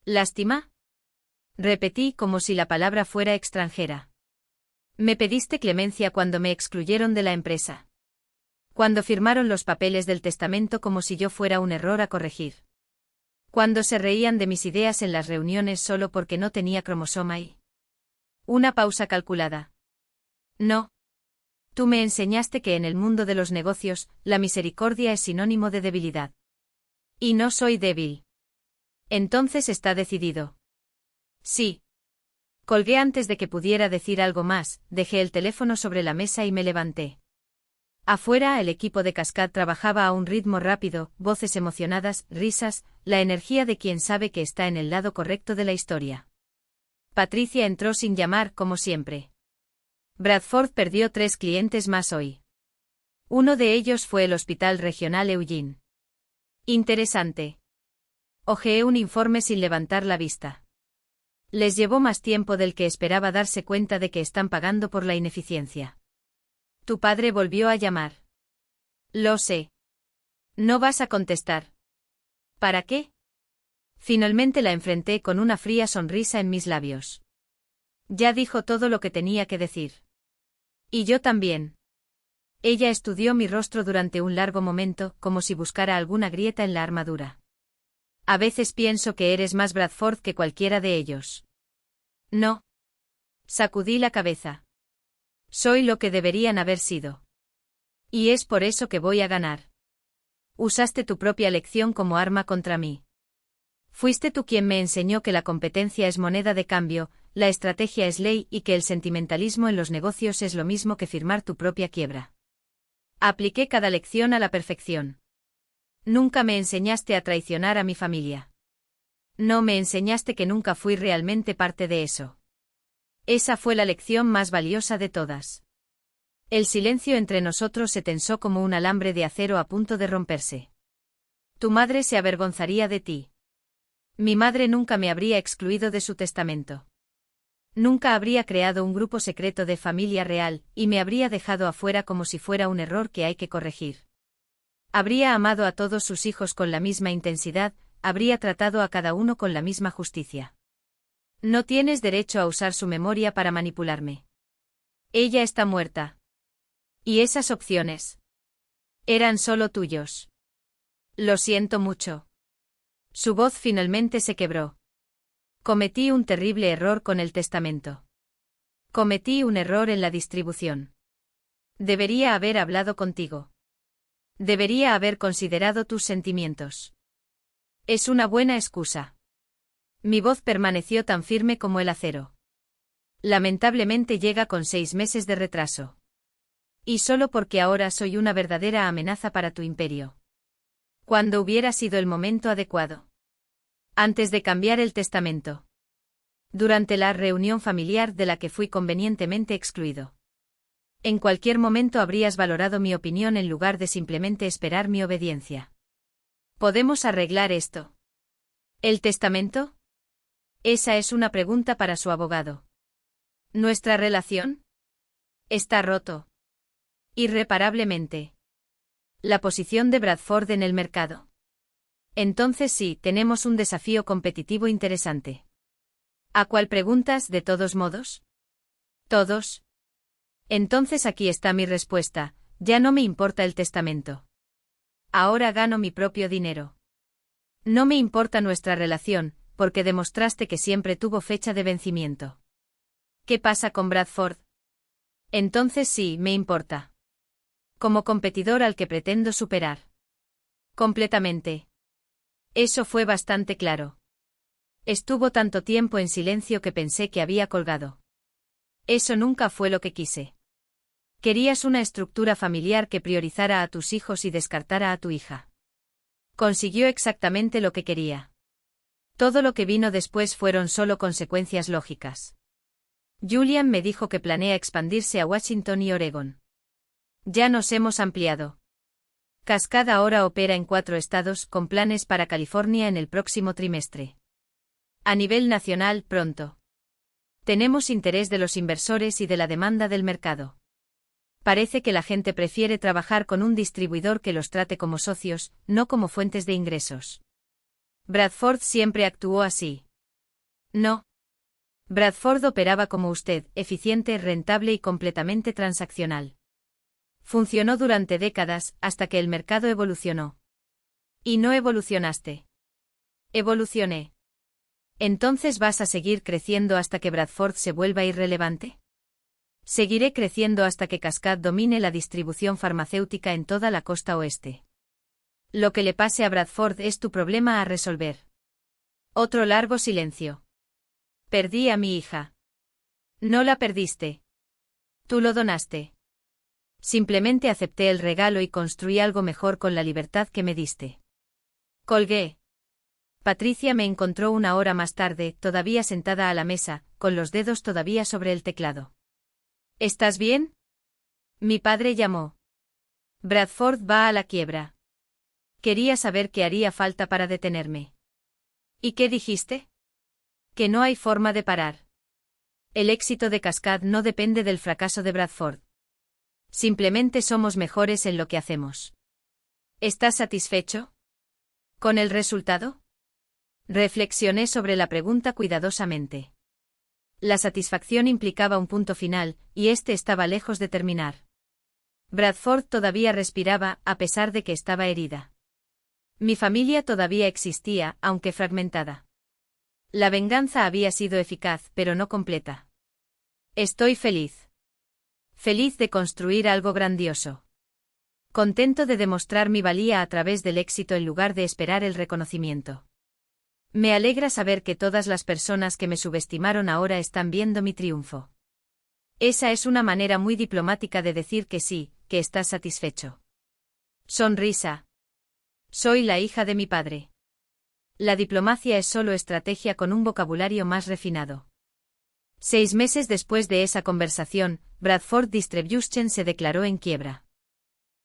¿Lástima? Repetí como si la palabra fuera extranjera. Me pediste clemencia cuando me excluyeron de la empresa. Cuando firmaron los papeles del testamento como si yo fuera un error a corregir. Cuando se reían de mis ideas en las reuniones solo porque no tenía cromosoma y... Una pausa calculada. No. Tú me enseñaste que en el mundo de los negocios, la misericordia es sinónimo de debilidad. Y no soy débil. Entonces está decidido. Sí. Colgué antes de que pudiera decir algo más, dejé el teléfono sobre la mesa y me levanté. Afuera el equipo de Cascade trabajaba a un ritmo rápido, voces emocionadas, risas, la energía de quien sabe que está en el lado correcto de la historia. Patricia entró sin llamar, como siempre. Bradford perdió 3 clientes más hoy. Uno de ellos fue el Hospital Regional Eugene. Interesante. Hojeé un informe sin levantar la vista. Les llevó más tiempo del que esperaba darse cuenta de que están pagando por la ineficiencia. Tu padre volvió a llamar. Lo sé. No vas a contestar. ¿Para qué? Finalmente la enfrenté con una fría sonrisa en mis labios. Ya dijo todo lo que tenía que decir. Y yo también. Ella estudió mi rostro durante un largo momento, como si buscara alguna grieta en la armadura. A veces pienso que eres más Bradford que cualquiera de ellos. No. Sacudí la cabeza. Soy lo que deberían haber sido. Y es por eso que voy a ganar. Usaste tu propia lección como arma contra mí. Fuiste tú quien me enseñó que la competencia es moneda de cambio, la estrategia es ley y que el sentimentalismo en los negocios es lo mismo que firmar tu propia quiebra. Apliqué cada lección a la perfección. Nunca me enseñaste a traicionar a mi familia. No me enseñaste que nunca fui realmente parte de eso. Esa fue la lección más valiosa de todas. El silencio entre nosotros se tensó como un alambre de acero a punto de romperse. Tu madre se avergonzaría de ti. Mi madre nunca me habría excluido de su testamento. Nunca habría creado un grupo secreto de familia real, y me habría dejado afuera como si fuera un error que hay que corregir. Habría amado a todos sus hijos con la misma intensidad, habría tratado a cada uno con la misma justicia. No tienes derecho a usar su memoria para manipularme. Ella está muerta. Y esas opciones eran solo tuyos. Lo siento mucho. Su voz finalmente se quebró. Cometí un terrible error con el testamento. Cometí un error en la distribución. Debería haber hablado contigo. Debería haber considerado tus sentimientos. Es una buena excusa. Mi voz permaneció tan firme como el acero. Lamentablemente llega con 6 meses de retraso. Y solo porque ahora soy una verdadera amenaza para tu imperio. Cuando hubiera sido el momento adecuado. Antes de cambiar el testamento. Durante la reunión familiar de la que fui convenientemente excluido. En cualquier momento habrías valorado mi opinión en lugar de simplemente esperar mi obediencia. ¿Podemos arreglar esto? ¿El testamento? Esa es una pregunta para su abogado. ¿Nuestra relación? Está roto. Irreparablemente. La posición de Bradford en el mercado. Entonces sí, tenemos un desafío competitivo interesante. ¿A cuál preguntas, de todos modos? ¿Todos? Entonces aquí está mi respuesta, ya no me importa el testamento. Ahora gano mi propio dinero. No me importa nuestra relación, porque demostraste que siempre tuvo fecha de vencimiento. ¿Qué pasa con Bradford? Entonces sí, me importa. Como competidor al que pretendo superar. Completamente. Eso fue bastante claro. Estuvo tanto tiempo en silencio que pensé que había colgado. Eso nunca fue lo que quise. Querías una estructura familiar que priorizara a tus hijos y descartara a tu hija. Consiguió exactamente lo que quería. Todo lo que vino después fueron solo consecuencias lógicas. Julian me dijo que planea expandirse a Washington y Oregón. Ya nos hemos ampliado. Cascade ahora opera en 4 estados, con planes para California en el próximo trimestre. A nivel nacional, pronto. Tenemos interés de los inversores y de la demanda del mercado. Parece que la gente prefiere trabajar con un distribuidor que los trate como socios, no como fuentes de ingresos. Bradford siempre actuó así. No. Bradford operaba como usted, eficiente, rentable y completamente transaccional. Funcionó durante décadas, hasta que el mercado evolucionó. Y no evolucionaste. Evolucioné. ¿Entonces vas a seguir creciendo hasta que Bradford se vuelva irrelevante? Seguiré creciendo hasta que Cascade domine la distribución farmacéutica en toda la costa oeste. Lo que le pase a Bradford es tu problema a resolver. Otro largo silencio. Perdí a mi hija. No la perdiste. Tú lo donaste. Simplemente acepté el regalo y construí algo mejor con la libertad que me diste. Colgué. Patricia me encontró una hora más tarde, todavía sentada a la mesa, con los dedos todavía sobre el teclado. ¿Estás bien? Mi padre llamó. Bradford va a la quiebra. Quería saber qué haría falta para detenerme. ¿Y qué dijiste? Que no hay forma de parar. El éxito de Cascade no depende del fracaso de Bradford. Simplemente somos mejores en lo que hacemos. ¿Estás satisfecho? ¿Con el resultado? Reflexioné sobre la pregunta cuidadosamente. La satisfacción implicaba un punto final, y este estaba lejos de terminar. Bradford todavía respiraba, a pesar de que estaba herida. Mi familia todavía existía, aunque fragmentada. La venganza había sido eficaz, pero no completa. Estoy feliz. Feliz de construir algo grandioso. Contento de demostrar mi valía a través del éxito en lugar de esperar el reconocimiento. Me alegra saber que todas las personas que me subestimaron ahora están viendo mi triunfo. Esa es una manera muy diplomática de decir que sí, que estás satisfecho. Sonrisa. Soy la hija de mi padre. La diplomacia es solo estrategia con un vocabulario más refinado. 6 meses después de esa conversación, Bradford Distribution se declaró en quiebra.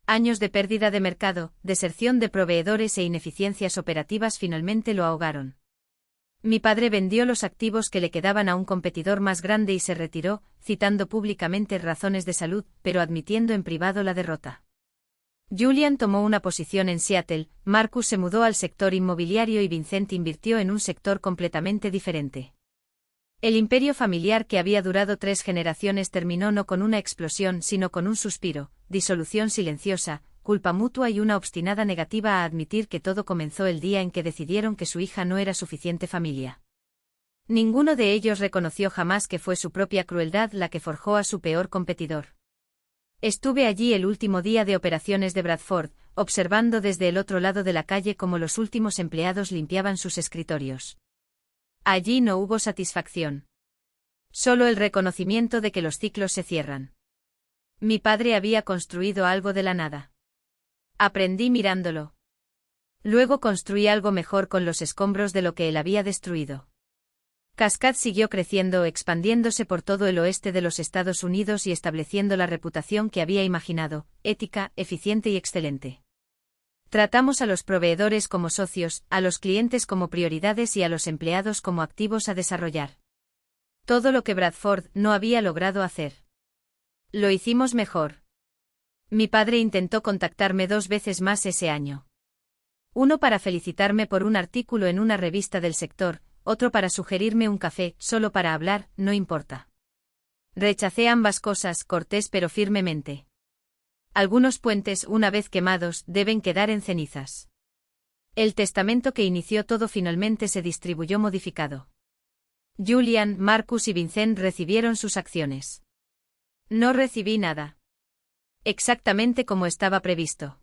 Años de pérdida de mercado, deserción de proveedores e ineficiencias operativas finalmente lo ahogaron. Mi padre vendió los activos que le quedaban a un competidor más grande y se retiró, citando públicamente razones de salud, pero admitiendo en privado la derrota. Julian tomó una posición en Seattle, Marcus se mudó al sector inmobiliario y Vincent invirtió en un sector completamente diferente. El imperio familiar que había durado 3 generaciones terminó no con una explosión sino con un suspiro, disolución silenciosa, culpa mutua y una obstinada negativa a admitir que todo comenzó el día en que decidieron que su hija no era suficiente familia. Ninguno de ellos reconoció jamás que fue su propia crueldad la que forjó a su peor competidor. Estuve allí el último día de operaciones de Bradford, observando desde el otro lado de la calle cómo los últimos empleados limpiaban sus escritorios. Allí no hubo satisfacción. Solo el reconocimiento de que los ciclos se cierran. Mi padre había construido algo de la nada. Aprendí mirándolo. Luego construí algo mejor con los escombros de lo que él había destruido. Cascade siguió creciendo, expandiéndose por todo el oeste de los Estados Unidos y estableciendo la reputación que había imaginado, ética, eficiente y excelente. Tratamos a los proveedores como socios, a los clientes como prioridades y a los empleados como activos a desarrollar. Todo lo que Bradford no había logrado hacer. Lo hicimos mejor. Mi padre intentó contactarme 2 veces más ese año. Uno para felicitarme por un artículo en una revista del sector, otro para sugerirme un café, solo para hablar, no importa. Rechacé ambas cosas, cortés pero firmemente. Algunos puentes, una vez quemados, deben quedar en cenizas. El testamento que inició todo finalmente se distribuyó modificado. Julian, Marcus y Vincent recibieron sus acciones. No recibí nada. Exactamente como estaba previsto.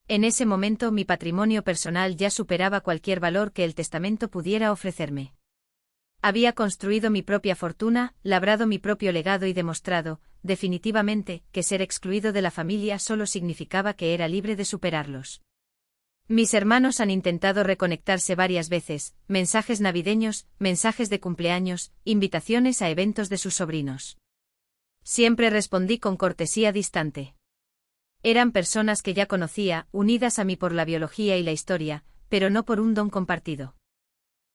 En ese momento mi patrimonio personal ya superaba cualquier valor que el testamento pudiera ofrecerme. Había construido mi propia fortuna, labrado mi propio legado y demostrado, definitivamente, que ser excluido de la familia solo significaba que era libre de superarlos. Mis hermanos han intentado reconectarse varias veces, mensajes navideños, mensajes de cumpleaños, invitaciones a eventos de sus sobrinos. Siempre respondí con cortesía distante. Eran personas que ya conocía, unidas a mí por la biología y la historia, pero no por un don compartido.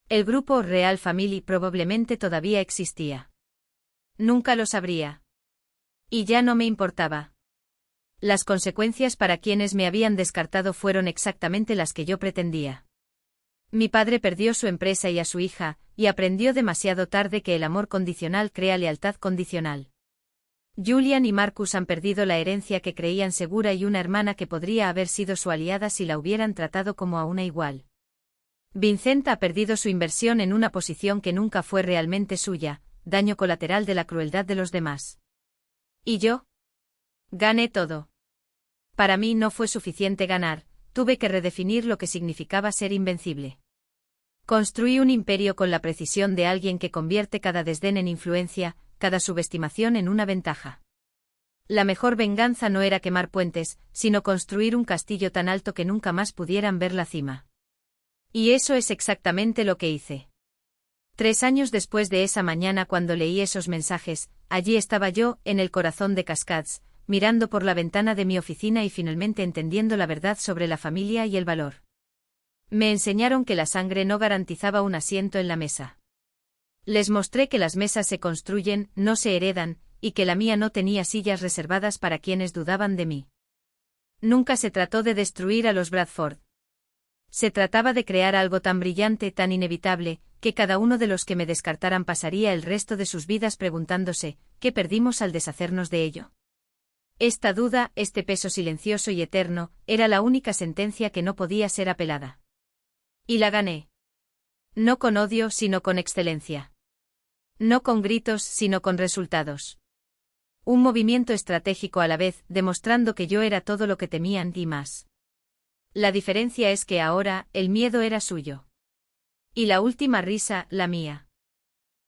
El grupo Real Family probablemente todavía existía. Nunca lo sabría. Y ya no me importaba. Las consecuencias para quienes me habían descartado fueron exactamente las que yo pretendía. Mi padre perdió su empresa y a su hija, y aprendió demasiado tarde que el amor condicional crea lealtad condicional. Julian y Marcus han perdido la herencia que creían segura y una hermana que podría haber sido su aliada si la hubieran tratado como a una igual. Vincent ha perdido su inversión en una posición que nunca fue realmente suya, daño colateral de la crueldad de los demás. ¿Y yo? Gané todo. Para mí no fue suficiente ganar, tuve que redefinir lo que significaba ser invencible. Construí un imperio con la precisión de alguien que convierte cada desdén en influencia, cada subestimación en una ventaja. La mejor venganza no era quemar puentes, sino construir un castillo tan alto que nunca más pudieran ver la cima. Y eso es exactamente lo que hice. 3 años después de esa mañana cuando leí esos mensajes, allí estaba yo, en el corazón de Cascades, mirando por la ventana de mi oficina y finalmente entendiendo la verdad sobre la familia y el valor. Me enseñaron que la sangre no garantizaba un asiento en la mesa. Les mostré que las mesas se construyen, no se heredan, y que la mía no tenía sillas reservadas para quienes dudaban de mí. Nunca se trató de destruir a los Bradford. Se trataba de crear algo tan brillante, tan inevitable, que cada uno de los que me descartaran pasaría el resto de sus vidas preguntándose, ¿qué perdimos al deshacernos de ello? Esta duda, este peso silencioso y eterno, era la única sentencia que no podía ser apelada. Y la gané. No con odio, sino con excelencia. No con gritos, sino con resultados. Un movimiento estratégico a la vez, demostrando que yo era todo lo que temían y más. La diferencia es que ahora, el miedo era suyo. Y la última risa, la mía.